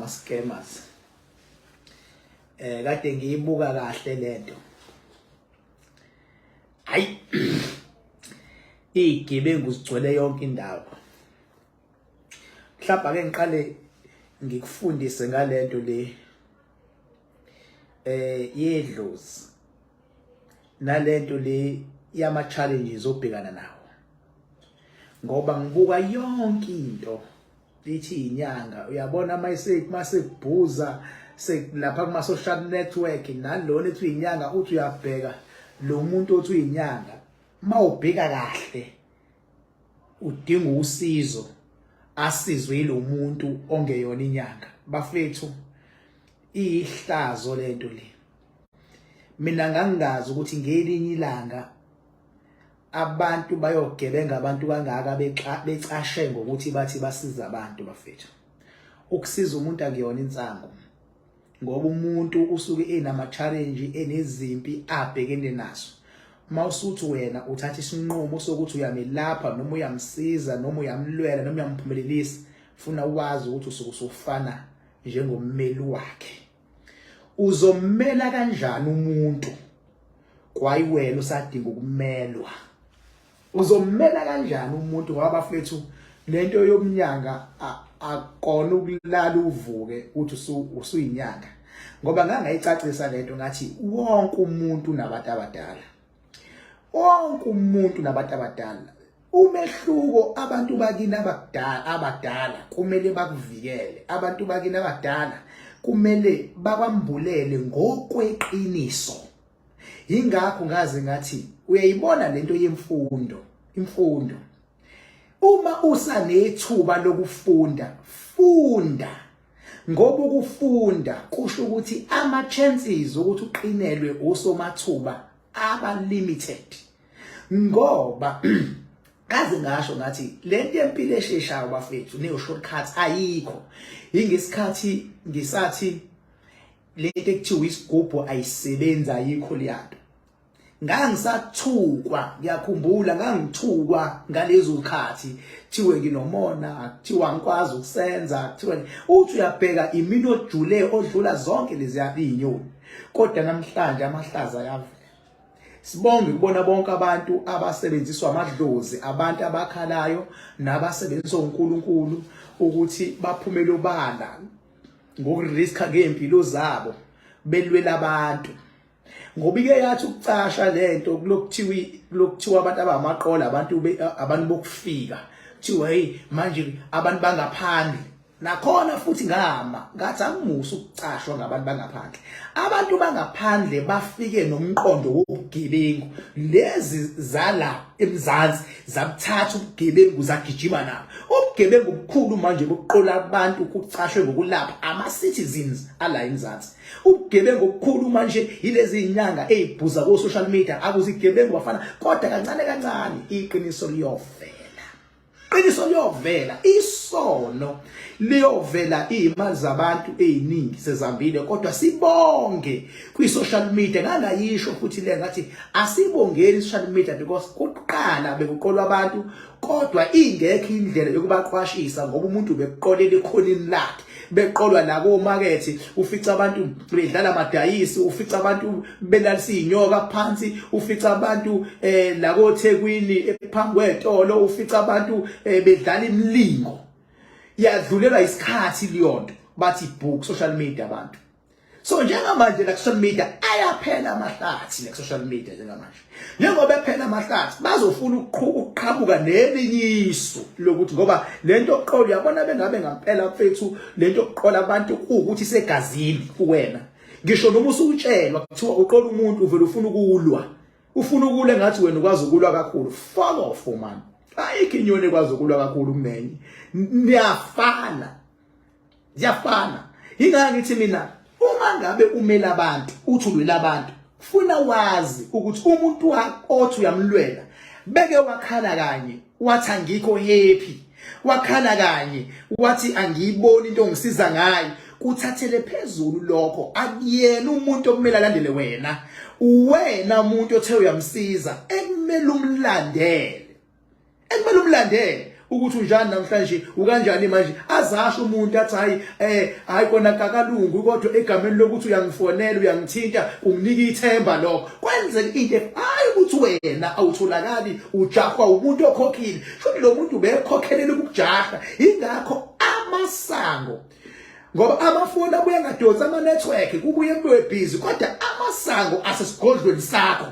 ngama scammers. Kade ngiyibuka kahle lento. Hayi. Igebengu zigcwele yonke indawo. Mhlawumbe ake ngiqale ngikufundise ngalento le yedlozi nalento le yama challenges obhekana nawo. Ngoba ngibuka yonke into lithi inyanga, uyabona mase kubhuza lapha kuma social network nalona ethi inyanga uthi uyabheka lo muntu othi inyanga mawubheka kahle udinga usizo asizwe yilo muntu ongeyona inyanga. Bafethu ihlazo lento le. Mina ngangazi ukuthi ngelinye ilanga abantu bayogebenga abantu kangaka becashe ngokuthi bathi basiza abantu. Bafethu ukusiza umuntu akuyona insango, ngoba umuntu usuke enama challenge enezimpi abhekene nazo. Mawusuthi wena uthatha isinqumo sokuthi uyamelapha noma uyamsiza noma uyamlwela noma uyamphumelelisa, ufuna wazi ukuthi usuke usufana njengommeli wakhe. Uzommela kanjani umuntu kwayi wena usadinga ukumelwa? Uzommela kanjani umuntu? Ngoba bafethu lento yomnyanga akona ukulala uvuke uthi usuyinyanga. Ngoba ngangayicacisa lento ngathi wonke umuntu nabantu abadala. Wonke umuntu nabantu abadala. Umehluko abantu bakini abadala kumele bakuvikele. Abantu bakini abadala kumele bakwambulele ngokweqiniso. Ingakho ngaze ngathi uyayibona lento yemfundo. Imfundo, uma usanethuba lokufunda, funda. Ngoba ukufunda kusho ukuthi ama chances ukuthi uqinelwe usomathuba aba limited. Ngoba kaze ngasho ngathi lento yempilo esheshayo bafethu ne shortcuts ayikho. Ingesikhathi ngisathi lento ekuthiwa isigubhu ayisebenzi ayikho liyanto. Ngangisathukwa, ngiyakhumbula ngangithukwa ngalezo khathi thiwe nginomona, thiwa ngikwazi ukusenza, thiwa uthi uyabheka iminojule odlula zonke lezi inyoni. Kodwa namhlanje amahlaza ayavela. Sibonge ukubona bonke abantu abasebenziswa amadlozi, abantu abakhalayo nabasebenziswa uNkulunkulu ukuthi baphumele obala ngokuriska ngempilo zabo belwela abantu. Ngoba ike yathi ukucasha lento lokuthiwa abantu abamaqola abantu bokufika kuthiwa hey manje abantu bangaphandle. Nakhona futhi ngathi angimusa ukucashwa ngabantu bangaphandle. Abantu bangaphandle bafike nomqondo wobugebengu. Lezi zala eMzansi zabuthatha ubugebengu zagijima nabo. Ubugebengu obukhulu manje bokuqola abantu kucashwe ngokulapha ama citizens ala eMzansi. Ubugebengu obukhulu manje yilezi inyanga ezibhuza ku social media akuzigebengu bafana, kodwa kancane kancane iqiniso liyovela. Iqiniso liyovela, isono liyovela, imali zabantu eziningi sezambile. Kodwa sibonge kwi social media. Ngangayisho futhi le ngathi asibongeni social media because kuqala bekuqolwa abantu kodwa ingekho indlela yokubaqwashisa, ngoba umuntu bekuqolela ekhonini lakhe. Beqolwa la ko market, ufica abantu bedlala amadayisi, ufica abantu belalisa inyoka phansi, ufica abantu la ko Thekwini ephambi kwetolo, ufica abantu bedlala imlingo. Yadlulelwa isikhathi liyonto bathi book social media abantu. So njengamanje la social media ayaphela amahlathi la social media njengamanje. Njengoba ephela amahlathi bazofuna ukuqhamuka nelinyiso lokuthi ngoba lento oqola yabona bengabe ngampela mfethu lento oqola abantu ukuthi segazini kuwena. Ngisho noma usutshelwa kuthiwa uqola umuntu uvela ufuna ukulwa. Ufuna ukulwa ngathi wena ukwazi ukulwa kakhulu. Fuck off man. Ayikho inyoni ekwazi ukulwa kakhulu kunenye. Niyafana. Ziyafana. Ingakho ngithi mina uma ngabe umela abantu uthulwela abantu ufuna wazi ukuthi umuntu othi uyamlwela beke wakhala kanye wathi angikho happy, wakhala kanye wathi angiyiboni into ongisiza ngayo, kuthathele phezulu lokho akuyena umuntu okumele alandele wena. Wena umuntu othe uyamsiza ekumele umlandele, ekumele umlandele ukuthi unjani namhlanje ukanjani manje azasho umuntu athi hayi kona kakalungu kodwa egameni lokuthi uyangifonela uyangithinta unginika ithemba lokho kwenzeka into hayi ukuthi wena awutholakali ujahwa umuntu okhokhile futhi lo muntu ubekhokhelela ukujaha ingakho amasango ngoba amafoni abuye ngadonsa ama network kubuye kube busy kodwa amasango asesigodlweni sakho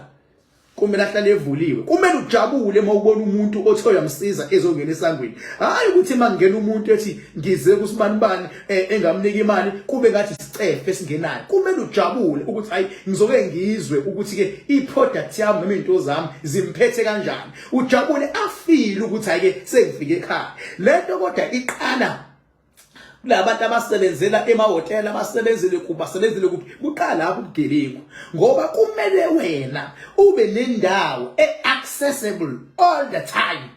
kumele ahlale evuliwe kumele ujabule uma ubona umuntu othi uyamsiza ezongena esangweni hayi ukuthi mangena umuntu ethi ngize kusibanibani engamnika imali kube ngathi sicefe singenayo kumele ujabule ukuthi hayi ngizoke ngizwe ukuthi ke iproduct yami noma into zami zimphethe kanjani ujabule afile ukuthi hayi ke sengifike ekhaya lento kodwa iqala labantu abasebenzela emahotela abasebenzele kuphi kuqala lapho ubugebengu ngoba kumele wena ube nendawo accessible all the time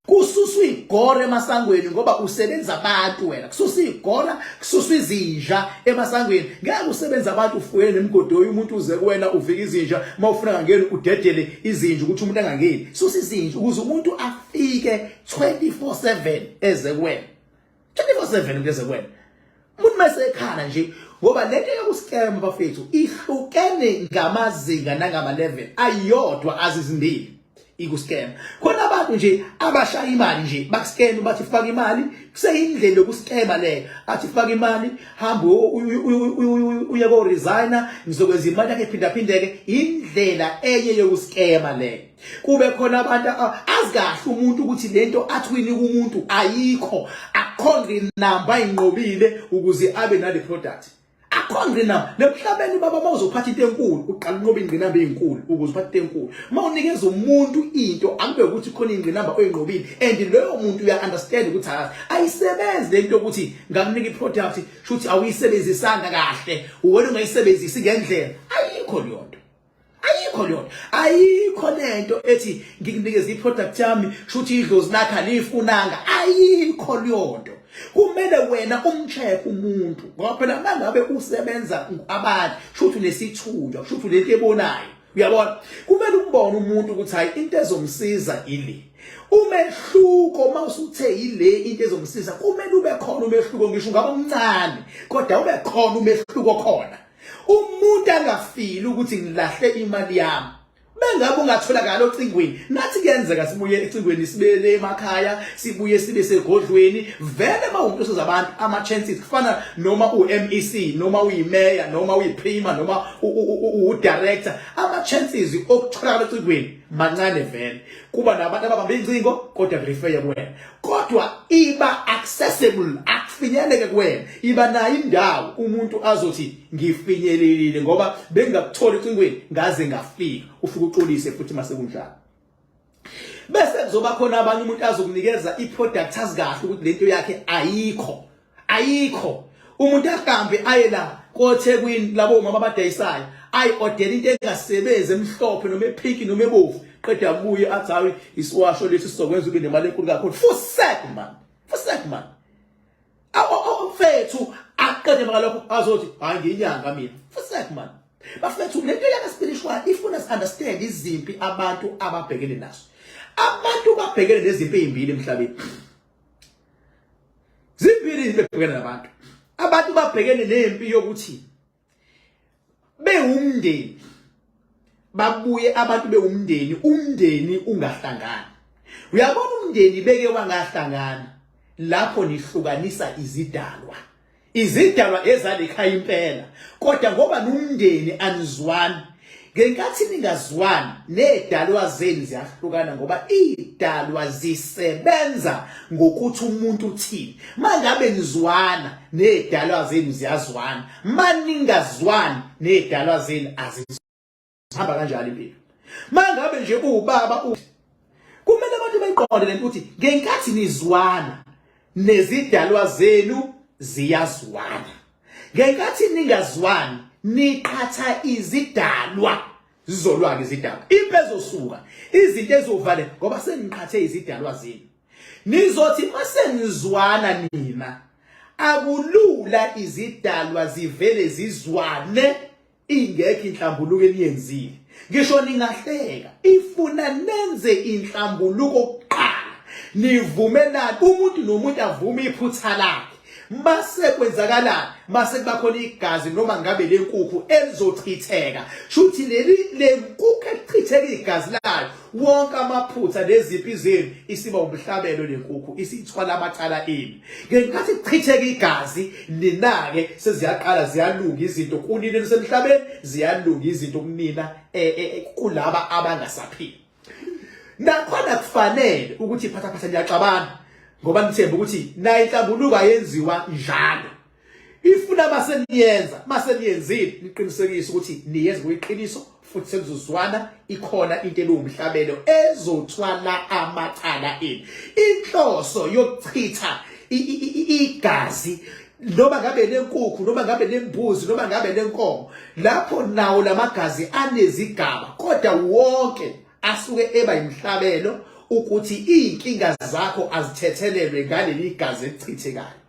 kususwa igore emasangweni ngoba usebenza abantu wena kususwa igora kususwa izinja emasangweni ngeke usebenza abantu ufuyele nemgodoyi umuntu uze kuwena uvika izinja mawufuna ngangeni udedele izinja ukuthi umuntu angangeni susa izinja ukuze umuntu afike 24/7 eze kuwena 24/7 ngeze kwena umuntu mase ekhana nje ngoba lento yokuscam bafethu ihlukene ngamazinga nangama level ayodwa azizimbili ikuscam khona abantu nje abashaya imali nje bakuscam bathi faka imali kuseyindlela yokuscama le athi faka imali hamba uye ko resigner ngizokwenza imali yakhe phindaphindeke indlela enye yokuscama le kube khona abantu azikahle umuntu ukuthi lento athwini kumuntu ayikho akhonge number ayinqobile ukuze abe nale product akhonge number lemhlabeni baba mawuzophatha into enkulu uqala unqoba ingqinamba ezinkulu ukuze uphathe into enkulu mawunikeza umuntu into akube ukuthi khona ingqinamba oyinqobile and leyo muntu uya understand ukuthi ayisebenzi lento ukuthi ngakunika iproduct futhi awuyisebenzisanga kahle wena ungayisebenzisi ngendlela ayikho lento ayikho lento ethi ngikunikeza iproduct yami futhi idlozi lakhe alifunanga ayikho lento kumele wena umcheck umuntu ngoba phela mangabe usebenza abantu futhi unesithunywa futhi lento ebonayo uyabona kumele umbone umuntu ukuthi hayi into ezomsiza ile umehluko mawusuthe ile into ezomsiza kumele ube khona umehluko ngisho ngaba umncane kodwa ube khona umehluko khona umuntu angafili ukuthi ngilahle imali yami bengabe ungatholakala ocingweni nathi kuyenzeka sibuye ecingweni sibele emakhaya sibuye sibe segodlweni vele mawumuntu sozabantu ama chances kufana noma uMEC noma uyimayor noma uyiprima noma udirector ama chances okutholakala ocingweni mancane vele kuba nabantu ababamba incingo kodwa refer kuwena kodwa iba accessible akufinyeleke kuwena iba nayo indawo umuntu azothi ngifinyelelile ngoba bengakuthola ocingweni ngaze ngafika ufike uxolise futhi mase kunjalo bese kuzoba khona abanye umuntu azokunikeza iproduct azikahle ukuthi lento yakhe ayikho umuntu ahambe aye la koThekwini labo mama abadayisayo ayi order into engasebenzi emhlophe noma epink noma ebovu qeda kubuye athi hayi isiwasho lesi sizokwenza ube nemali enkulu kakhulu for sake man awufethu aqede ngalokho azothi hayi ngenyanga mina for sake man bafethu lento yana spiritual ifuna understand izimpi abantu ababhekene nazo abantu babhekene nezimpi ezimbili emhlabeni zimbili izibhekene nabantu abantu babhekene nempi yokuthi bewumndeni babuye abantu bewumndeni umndeni ungahlangana uyabona umndeni beke wangahlangana lapho nihlukanisa izidalwa ezalekhaya impela kodwa ngoba nomndeni anizwani ngenkathi ningazwani nedalwa zenu ziyahlukana ngoba idalwa zisebenza ngokuthi umuntu uthini mangabe nizwana nedalwa zenu ziyazwana maningazwani nedalwa zenu azihamba kanjalo impilo mangabe nje ubaba kumele abantu bayiqonde lento ukuthi ngenkathi nizwana nezidalwa zenu ziyazwana ngenkathi ningazwani niqhatha izidalwa zizolwa izidalwa impezosuka izinto ezovale ngoba seniqhathe izidalwa zenu nizothi masenizwana nina akulula izidalwa zivele zizwane ingekho inhlambuluko eniyenzile ngisho ningahleka ifuna nenze inhlambuluko kuqala nivumelana umuntu nomuntu avume iphutha lakhe mase kwenzakalani mase kubakhona igazi noma ngabe lenkukhu elizochitheka shuthi le nkukhu echitheka igazi layo wonke amaphutha neziphi zenu isiba umhlabelo lenkukhu isithwala amacala eni ngenkathi kuchitheka igazi ninake seziyaqala ziyalunga izinto kunini emhlabeni ziyalunga izinto kunina kulaba abangasaphili nakhona kufanele ukuthi phatha ngiyaxabana ngoba nithemba ukuthi nayo inhlambuluko ayenziwa njalo ifuna maseniyenzile niqinisekise ukuthi niyenze ngoyiqiniso futhi sekuzozwana ikhona into elungumhlabelo ezothwala amacala eni inhloso yokuchitha igazi noma ngabe lenkukhu noma ngabe lembuzi noma ngabe lenkomo lapho nawo lamagazi anezigaba kodwa wonke asuke eba imhlabelo ukuthi inkinga zakho azithethelelwe ngaleli igazi elichithekayo